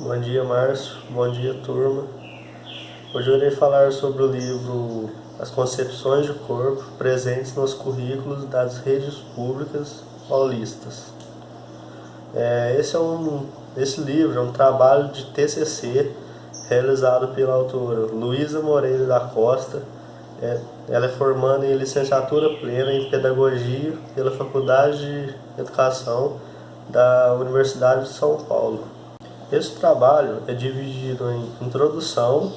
Bom dia, Márcio. Bom dia, turma. Hoje eu irei falar sobre o livro As Concepções de Corpo presentes nos currículos das redes públicas paulistas. Esse livro é um trabalho de TCC realizado pela autora Luísa Moreira da Costa. Ela é formanda em licenciatura plena em Pedagogia pela Faculdade de Educação da Universidade de São Paulo. Esse trabalho é dividido em introdução,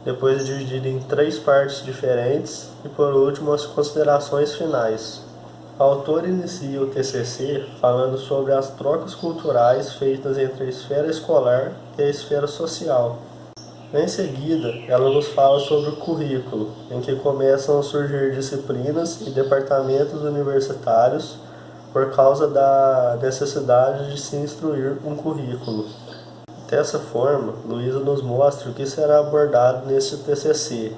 depois é dividido em 3 partes diferentes e, por último, as considerações finais. A autora inicia o TCC falando sobre as trocas culturais feitas entre a esfera escolar e a esfera social. Em seguida, ela nos fala sobre o currículo, em que começam a surgir disciplinas e departamentos universitários por causa da necessidade de se instruir um currículo. Dessa forma, Luísa nos mostra o que será abordado neste TCC,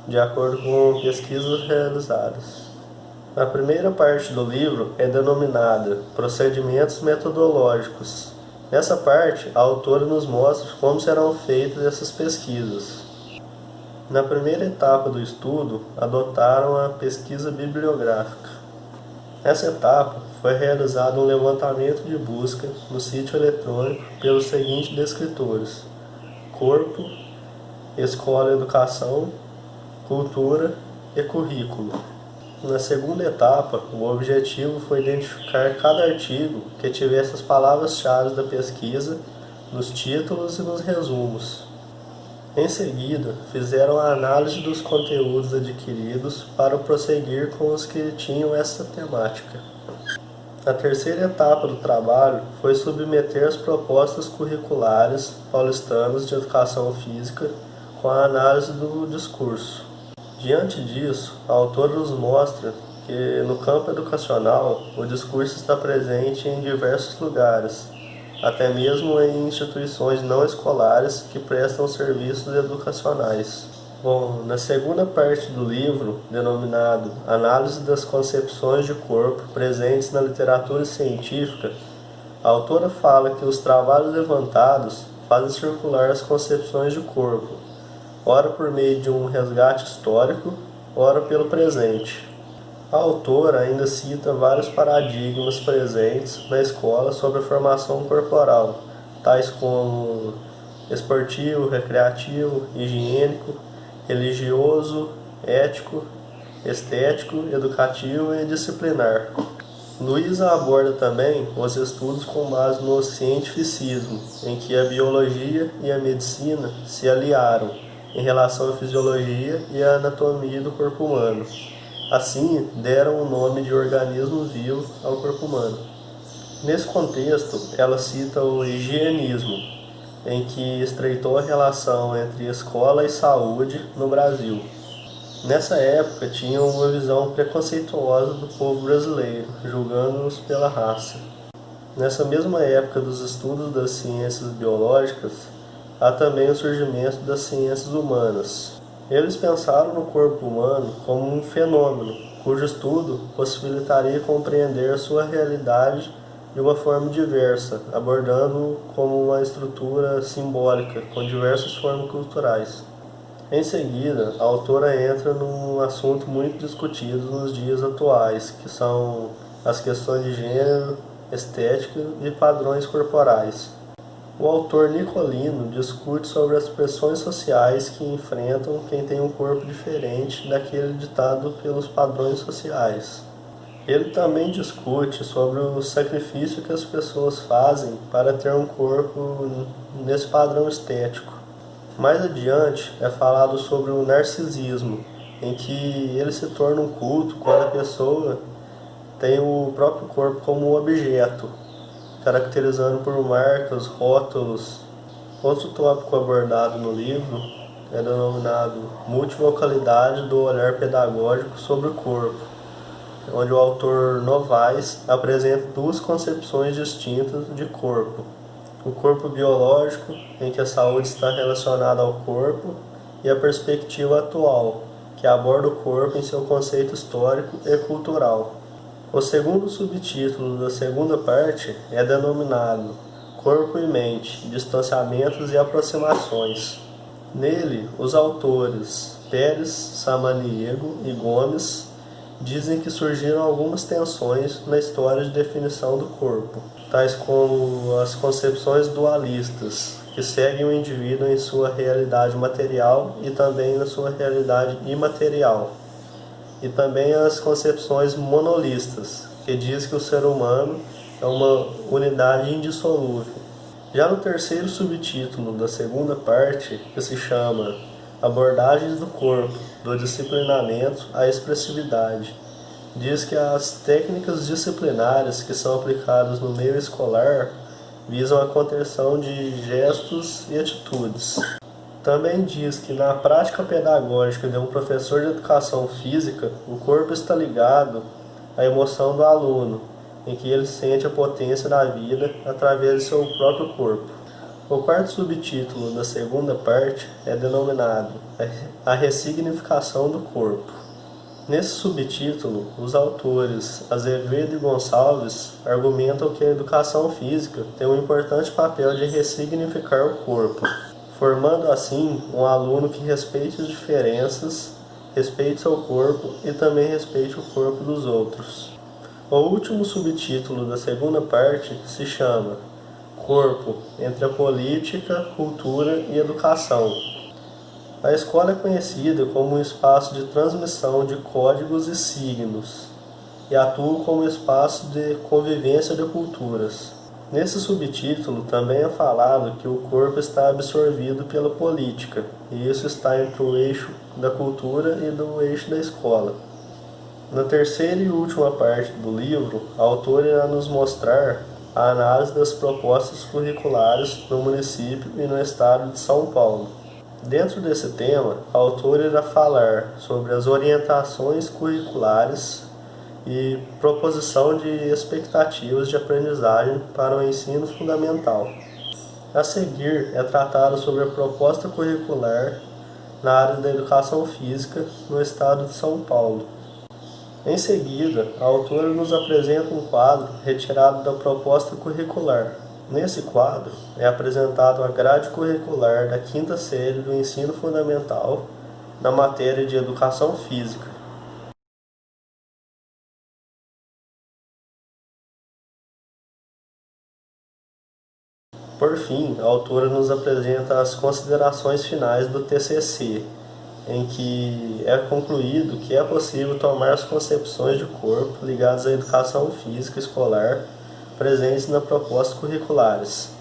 de acordo com pesquisas realizadas. A primeira parte do livro é denominada Procedimentos Metodológicos. Nessa parte, a autora nos mostra como serão feitas essas pesquisas. Na primeira etapa do estudo, adotaram a pesquisa bibliográfica. Nessa etapa, foi realizado um levantamento de busca no sítio eletrônico pelos seguintes descritores: corpo, escola, educação, cultura e currículo. Na segunda etapa, o objetivo foi identificar cada artigo que tivesse as palavras-chave da pesquisa nos títulos e nos resumos. Em seguida, fizeram a análise dos conteúdos adquiridos para prosseguir com os que tinham essa temática. A terceira etapa do trabalho foi submeter as propostas curriculares paulistanas de educação física com a análise do discurso. Diante disso, a autora nos mostra que no campo educacional o discurso está presente em diversos lugares, até mesmo em instituições não escolares que prestam serviços educacionais. Bom, na segunda parte do livro, denominado Análise das Concepções de Corpo presentes na literatura científica, a autora fala que os trabalhos levantados fazem circular as concepções de corpo, ora por meio de um resgate histórico, ora pelo presente. A autora ainda cita vários paradigmas presentes na escola sobre a formação corporal, tais como esportivo, recreativo, higiênico, religioso, ético, estético, educativo e disciplinar. Luísa aborda também os estudos com base no cientificismo, em que a biologia e a medicina se aliaram em relação à fisiologia e à anatomia do corpo humano. Assim, deram o nome de organismo vivo ao corpo humano. Nesse contexto, ela cita o higienismo, em que estreitou a relação entre escola e saúde no Brasil. Nessa época, tinham uma visão preconceituosa do povo brasileiro, julgando-os pela raça. Nessa mesma época dos estudos das ciências biológicas, há também o surgimento das ciências humanas. Eles pensaram no corpo humano como um fenômeno, cujo estudo possibilitaria compreender a sua realidade de uma forma diversa, abordando-o como uma estrutura simbólica com diversas formas culturais. Em seguida, a autora entra num assunto muito discutido nos dias atuais, que são as questões de gênero, estética e padrões corporais. O autor Nicolino discute sobre as pressões sociais que enfrentam quem tem um corpo diferente daquele ditado pelos padrões sociais. Ele também discute sobre o sacrifício que as pessoas fazem para ter um corpo nesse padrão estético. Mais adiante é falado sobre o narcisismo, em que ele se torna um culto quando a pessoa tem o próprio corpo como objeto, caracterizando por marcas, rótulos. Outro tópico abordado no livro é denominado multivocalidade do olhar pedagógico sobre o corpo, onde o autor Novaes apresenta 2 concepções distintas de corpo: o corpo biológico, em que a saúde está relacionada ao corpo, e a perspectiva atual, que aborda o corpo em seu conceito histórico e cultural. O segundo subtítulo da segunda parte é denominado Corpo e Mente, Distanciamentos e Aproximações. Nele, os autores Pérez, Samaniego e Gomes dizem que surgiram algumas tensões na história de definição do corpo, tais como as concepções dualistas, que seguem o indivíduo em sua realidade material e também na sua realidade imaterial, e também as concepções monolistas, que diz que o ser humano é uma unidade indissolúvel. Já no terceiro subtítulo da segunda parte, que se chama Abordagens do Corpo, do Disciplinamento à Expressividade, diz que as técnicas disciplinares que são aplicadas no meio escolar visam a contenção de gestos e atitudes. Também diz que na prática pedagógica de um professor de educação física, o corpo está ligado à emoção do aluno, em que ele sente a potência da vida através de seu próprio corpo. O quarto subtítulo da segunda parte é denominado A Ressignificação do Corpo. Nesse subtítulo, os autores Azevedo e Gonçalves argumentam que a educação física tem um importante papel de ressignificar o corpo, formando assim um aluno que respeite as diferenças, respeite seu corpo e também respeite o corpo dos outros. O último subtítulo da segunda parte se chama Corpo entre a Política, Cultura e Educação. A escola é conhecida como um espaço de transmissão de códigos e signos e atua como espaço de convivência de culturas. Nesse subtítulo também é falado que o corpo está absorvido pela política, e isso está entre o eixo da cultura e do eixo da escola. Na terceira e última parte do livro, a autora irá nos mostrar a análise das propostas curriculares no município e no estado de São Paulo. Dentro desse tema, a autora irá falar sobre as orientações curriculares e proposição de expectativas de aprendizagem para o ensino fundamental. A seguir, é tratado sobre a proposta curricular na área da educação física no estado de São Paulo. Em seguida, a autora nos apresenta um quadro retirado da proposta curricular. Nesse quadro, é apresentado a grade curricular da quinta série do ensino fundamental na matéria de educação física. Por fim, a autora nos apresenta as considerações finais do TCC, em que é concluído que é possível tomar as concepções de corpo ligadas à educação física escolar presentes na proposta curriculares.